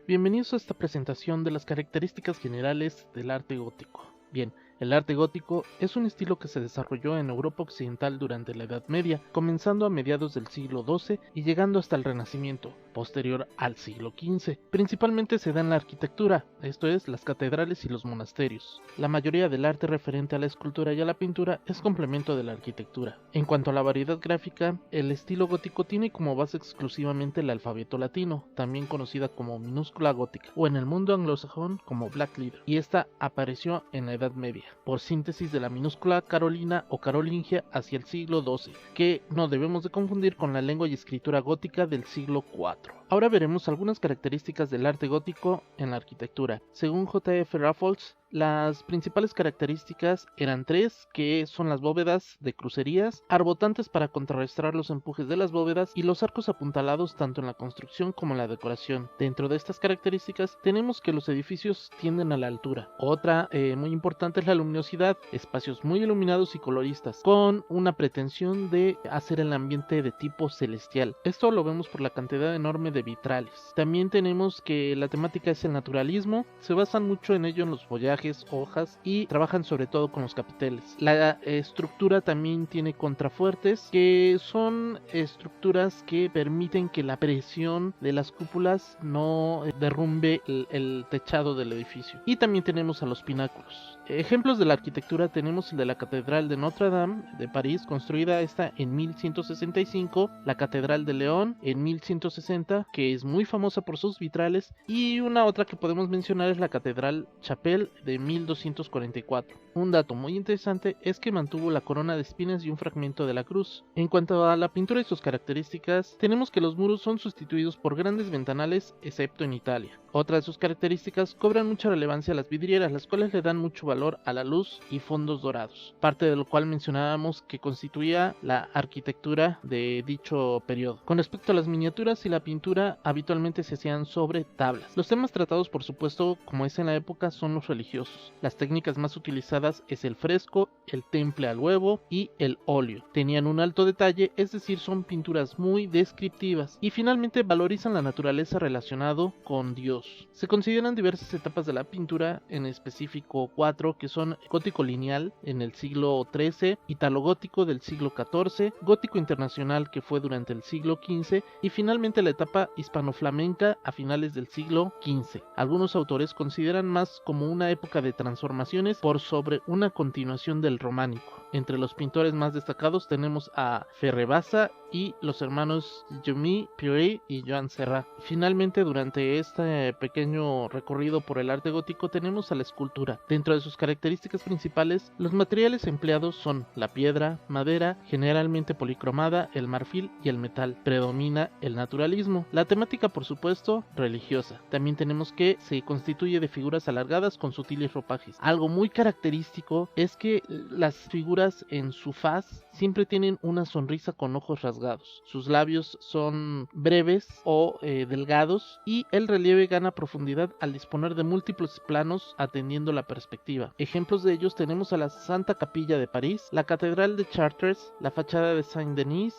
Bienvenidos a esta presentación de las características generales del arte gótico. Bien, el arte gótico es un estilo que se desarrolló en Europa Occidental durante la Edad Media, comenzando a mediados del siglo XII y llegando hasta el Renacimiento, posterior al siglo XV. Principalmente se da en la arquitectura, esto es, las catedrales y los monasterios. La mayoría del arte referente a la escultura y a la pintura es complemento de la arquitectura. En cuanto a la variedad gráfica, el estilo gótico tiene como base exclusivamente el alfabeto latino, también conocida como minúscula gótica, o en el mundo anglosajón como Black Letter, y esta apareció en la Edad Media, por síntesis de la minúscula carolina o carolingia hacia el siglo XII, que no debemos de confundir con la lengua y escritura gótica del siglo IV. Ahora veremos algunas características del arte gótico en la arquitectura. Según J.F. Raffles, las principales características eran tres, que son las bóvedas de crucerías, arbotantes para contrarrestar los empujes de las bóvedas y los arcos apuntalados tanto en la construcción como en la decoración. Dentro de estas características tenemos que los edificios tienden a la altura. Otra muy importante es la luminosidad, espacios muy iluminados y coloristas, con una pretensión de hacer el ambiente de tipo celestial. Esto lo vemos por la cantidad enorme de vitrales. También tenemos que la temática es el naturalismo, se basan mucho en ello en los follajes, hojas y trabajan sobre todo con los capiteles. La estructura también tiene contrafuertes, que son estructuras que permiten que la presión de las cúpulas no derrumbe el techado del edificio. Y también tenemos a los pináculos. Ejemplos de la arquitectura tenemos el de la Catedral de Notre Dame de París, construida esta en 1165, la Catedral de León en 1160, que es muy famosa por sus vitrales, y una otra que podemos mencionar es la Catedral Chapelle de 1244. Un dato muy interesante es que mantuvo la corona de espinas y un fragmento de la cruz. En cuanto a la pintura y sus características, tenemos que los muros son sustituidos por grandes ventanales, excepto en Italia. Otra de sus características cobran mucha relevancia a las vidrieras, las cuales le dan mucho valor a la luz y fondos dorados, parte de lo cual mencionábamos que constituía la arquitectura de dicho periodo. Con respecto a las miniaturas y la pintura, habitualmente se hacían sobre tablas. Los temas tratados, por supuesto, como es en la época, son los religiosos. Las técnicas más utilizadas es el fresco, el temple al huevo y el óleo. Tenían un alto detalle, es decir, son pinturas muy descriptivas, y finalmente valorizan la naturaleza relacionado con Dios. Se consideran diversas etapas de la pintura, en específico cuatro, que son gótico lineal en el siglo XIII, italogótico del siglo XIV, gótico internacional que fue durante el siglo XV y finalmente la etapa hispano-flamenca a finales del siglo XV. Algunos autores consideran más como una época de transformaciones por sobre una continuación del románico. Entre los pintores más destacados tenemos a Ferre-Bassa y los hermanos Jaume Piret y Joan Serra. Finalmente, durante este pequeño recorrido por el arte gótico tenemos a la escultura. Dentro de sus características principales, los materiales empleados son la piedra, madera, generalmente policromada, el marfil y el metal. Predomina el naturalismo. La temática, por supuesto, religiosa. También tenemos que se constituye de figuras alargadas con sutiles ropajes. Algo muy característico es que las figuras en su faz siempre tienen una sonrisa con ojos rasgados. Sus labios son breves o delgados y el relieve gana profundidad al disponer de múltiples planos atendiendo la perspectiva. Ejemplos de ellos tenemos a la Santa Capilla de París, la Catedral de Chartres, la fachada de Saint-Denis,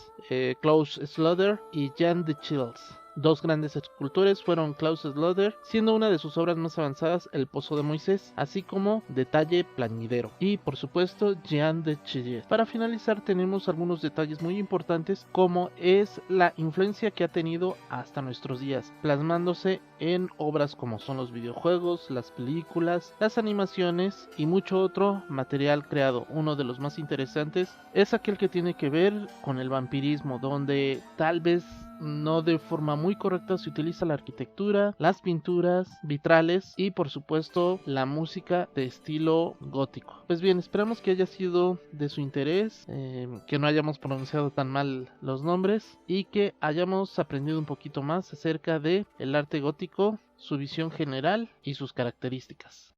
Klaus Schloeder y Jean de Chills. Dos grandes escultores fueron Klaus Schloeder, siendo una de sus obras más avanzadas el Pozo de Moisés, así como Detalle Plañidero, y por supuesto Jean de Chilles. Para finalizar tenemos algunos detalles muy importantes, como es la influencia que ha tenido hasta nuestros días, plasmándose en obras como son los videojuegos, las películas, las animaciones y mucho otro material creado. Uno de los más interesantes es aquel que tiene que ver con el vampirismo, donde tal vez no de forma muy correcta se utiliza la arquitectura, las pinturas, vitrales y por supuesto la música de estilo gótico. Pues bien, esperamos que haya sido de su interés, que no hayamos pronunciado tan mal los nombres y que hayamos aprendido un poquito más acerca de el arte gótico, su visión general y sus características.